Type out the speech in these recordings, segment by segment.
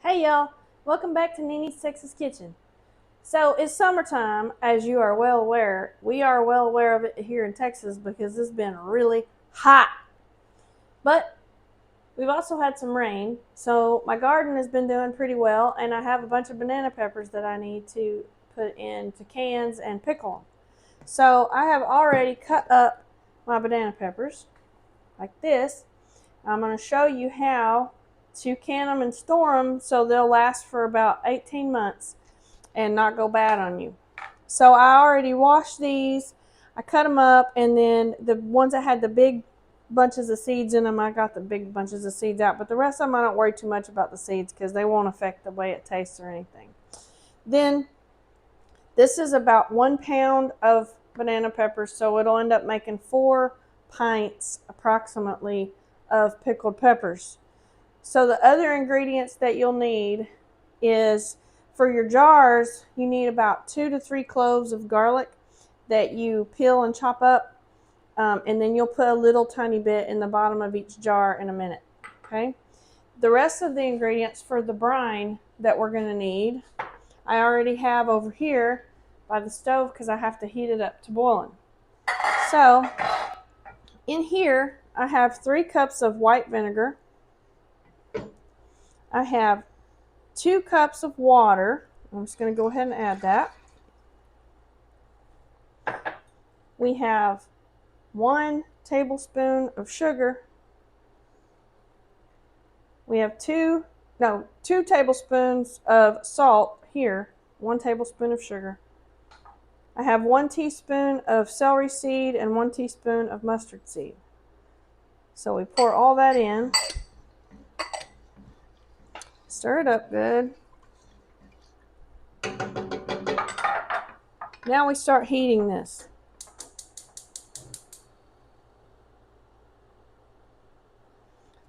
Hey y'all, welcome back to Nini's Texas Kitchen. So it's summertime, as you are well aware. We are well aware of it here in Texas because it's been really hot. But we've also had some rain, so my garden has been doing pretty well, and I have a bunch of banana peppers that I need to put into cans and pickle them. So I have already cut up my banana peppers like this. I'm going to show you how to can them and store them so they'll last for about 18 months and not go bad on you. So I already washed these. I cut them up, and then the ones that had the big bunches of seeds in them, I got the big bunches of seeds out. But the rest of them, I don't worry too much about the seeds because they won't affect the way it tastes or anything. Then this is about 1 pound of banana peppers, so it'll end up making 4 pints approximately of pickled peppers. So the other ingredients that you'll need is, for your jars, you need about 2 to 3 cloves of garlic that you peel and chop up, and then you'll put a little tiny bit in the bottom of each jar in a minute. Okay. The rest of the ingredients for the brine that we're going to need, I already have over here by the stove because I have to heat it up to boiling. So in here, I have 3 cups of white vinegar. I have 2 cups of water. I'm just going to go ahead and add that. We have 1 tablespoon of sugar. We have 2 tablespoons of salt here. 1 tablespoon of sugar. I have 1 teaspoon of celery seed and 1 teaspoon of mustard seed. So we pour all that in. Stir it up good. Now we start heating this.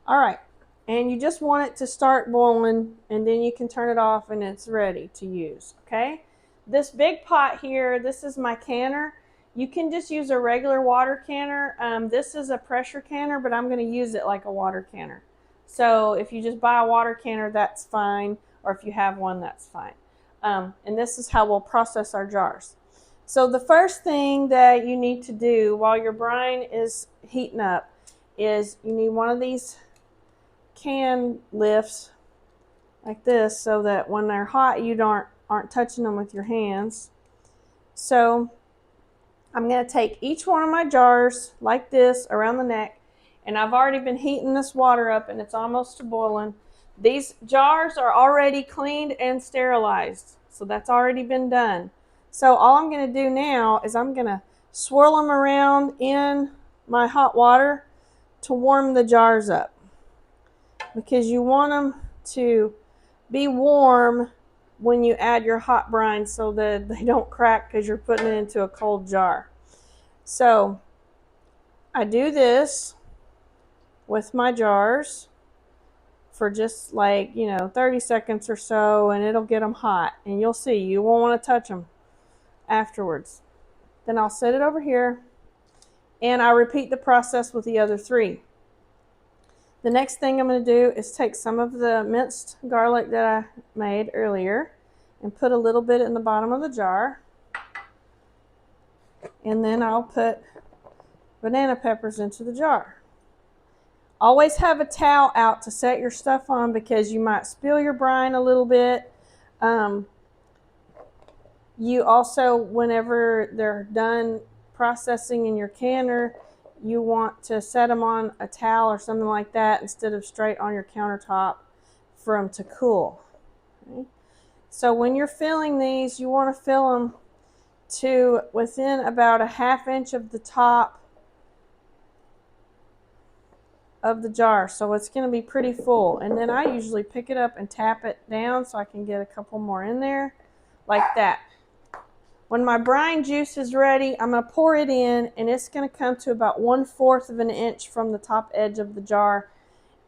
All right, and you just want it to start boiling, and then you can turn it off and it's ready to use, okay? This big pot here, this is my canner. You can just use a regular water canner. This is a pressure canner, but I'm going to use it like a water canner. So if you just buy a water canner, that's fine, or if you have one, that's fine. And this is how we'll process our jars. So the first thing that you need to do while your brine is heating up is you need one of these can lifts like this so that when they're hot you aren't touching them with your hands. So I'm going to take each one of my jars like this around the neck, and I've already been heating this water up and it's almost to boiling. These jars are already cleaned and sterilized, so that's already been done. So all I'm going to do now is I'm going to swirl them around in my hot water to warm the jars up, because you want them to be warm when you add your hot brine so that they don't crack because you're putting it into a cold jar. So I do this with my jars for just 30 seconds or so, and it'll get them hot, and you'll see you won't want to touch them afterwards. Then I'll set it over here, and I repeat the process with the other 3. The next thing I'm going to do is take some of the minced garlic that I made earlier and put a little bit in the bottom of the jar. And then I'll put banana peppers into the jar. Always have a towel out to set your stuff on because you might spill your brine a little bit. You also, whenever they're done processing in your canner, you want to set them on a towel or something like that instead of straight on your countertop for them to cool. Okay. So when you're filling these, you want to fill them to within about a 1/2 inch of the top of the jar. So it's going to be pretty full. And then I usually pick it up and tap it down so I can get a couple more in there like that. When my brine juice is ready, I'm going to pour it in, and it's going to come to about 1/4 of an inch from the top edge of the jar.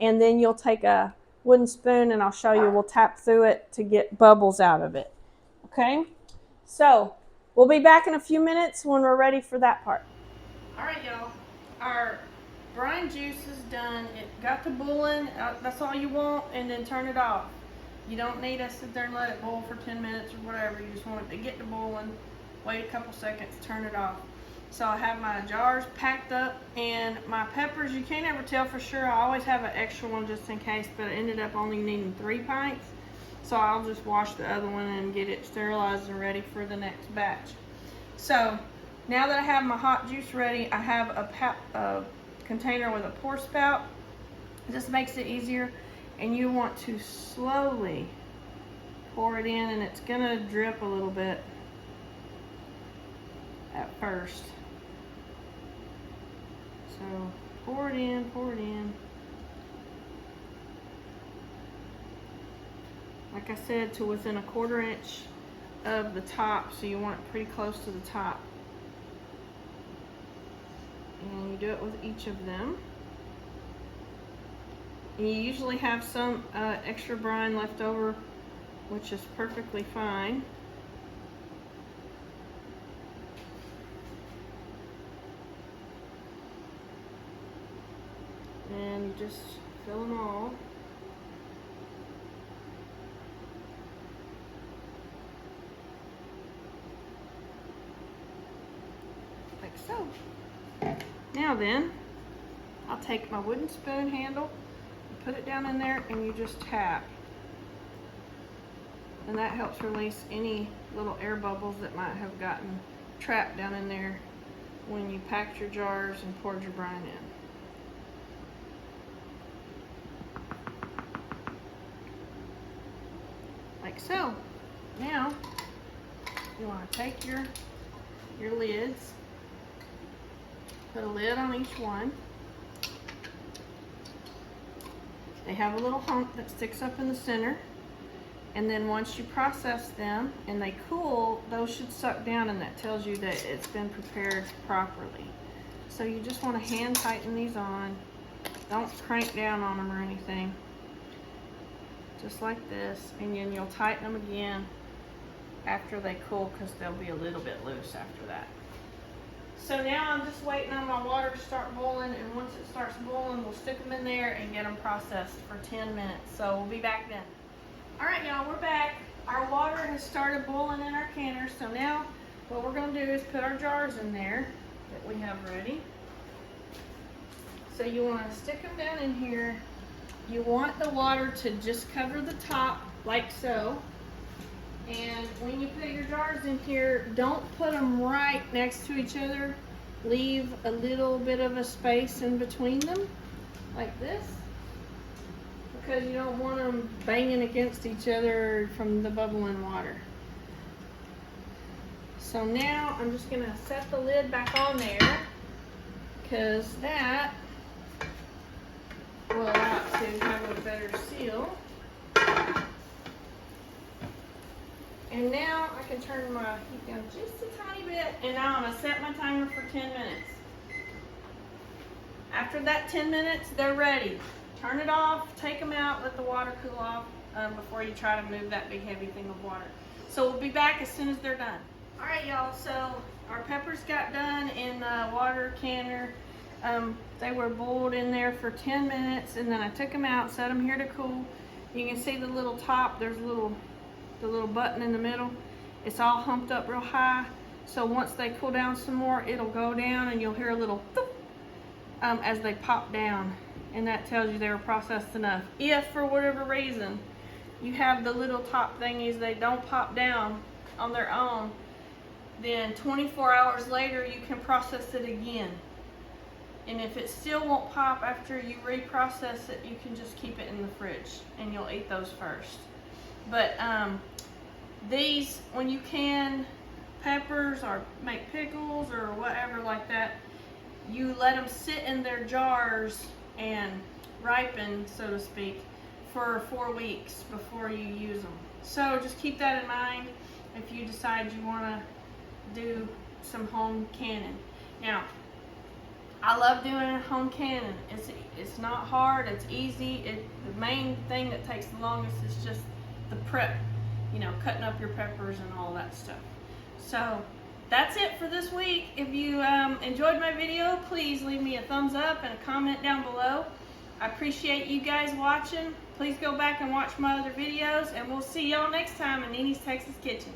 And then you'll take a wooden spoon, and I'll show you, we'll tap through it to get bubbles out of it. Okay? So we'll be back in a few minutes when we're ready for that part. All right, y'all. Our brine juice is done. It got to boiling. That's all you want, and then turn it off. You don't need to sit there and let it boil for 10 minutes or whatever. You just want it to get to boiling, wait a couple seconds, turn it off. So I have my jars packed up, and my peppers, you can't ever tell for sure. I always have an extra one just in case, but I ended up only needing 3 pints. So I'll just wash the other one and get it sterilized and ready for the next batch. So now that I have my hot juice ready, I have a container with a pour spout. This makes it easier, and you want to slowly pour it in, and it's gonna drip a little bit at first. So pour it in, pour it in. Like I said, to within a 1/4 inch of the top, so you want it pretty close to the top. And you do it with each of them. And you usually have some extra brine left over, which is perfectly fine. And you just fill them all. Like so. Now then, I'll take my wooden spoon handle, put it down in there, and you just tap. And that helps release any little air bubbles that might have gotten trapped down in there when you packed your jars and poured your brine in. Like so. Now, you want to take your lids, put a lid on each one. They have a little hump that sticks up in the center, and then once you process them and they cool, those should suck down, and that tells you that it's been prepared properly. So you just want to hand tighten these on. Don't crank down on them or anything. Just like this, and then you'll tighten them again after they cool, because they'll be a little bit loose after that. So now I'm just waiting on my water to start boiling, and once it starts boiling, we'll stick them in there and get them processed for 10 minutes. So we'll be back then. All right, y'all, we're back. Our water has started boiling in our canner, so now what we're gonna do is put our jars in there that we have ready. So you wanna stick them down in here. You want the water to just cover the top, like so. And when you put your jars in here, don't put them right next to each other. Leave a little bit of a space in between them, like this, because you don't want them banging against each other from the bubbling water. So now I'm just gonna set the lid back on there, because that will allow it to have a better seal. And now I can turn my heat down just a tiny bit, and now I'm gonna set my timer for 10 minutes. After that 10 minutes, they're ready. Turn it off, take them out, let the water cool off before you try to move that big heavy thing of water. So we'll be back as soon as they're done. All right, y'all, so our peppers got done in the water canner. They were boiled in there for 10 minutes, and then I took them out, set them here to cool. You can see the little top, there's the little button in the middle. It's all humped up real high. So once they cool down some more, it'll go down, and you'll hear a little thoop, as they pop down. And that tells you they were processed enough. If for whatever reason you have the little top thingies, they don't pop down on their own, then 24 hours later you can process it again. And if it still won't pop after you reprocess it, you can just keep it in the fridge and you'll eat those first. But these, when you can peppers or make pickles or whatever like that, you let them sit in their jars and ripen, so to speak, for 4 weeks before you use them. So just keep that in mind if you decide you want to do some home canning. Now, I love doing a home canning. It's not hard, it's easy. The main thing that takes the longest is just the prep, you know, cutting up your peppers and all that stuff. So that's it for this week. If you enjoyed my video, please leave me a thumbs up and a comment down below. I appreciate you guys watching. Please go back and watch my other videos, and we'll see y'all next time in Nini's Texas Kitchen.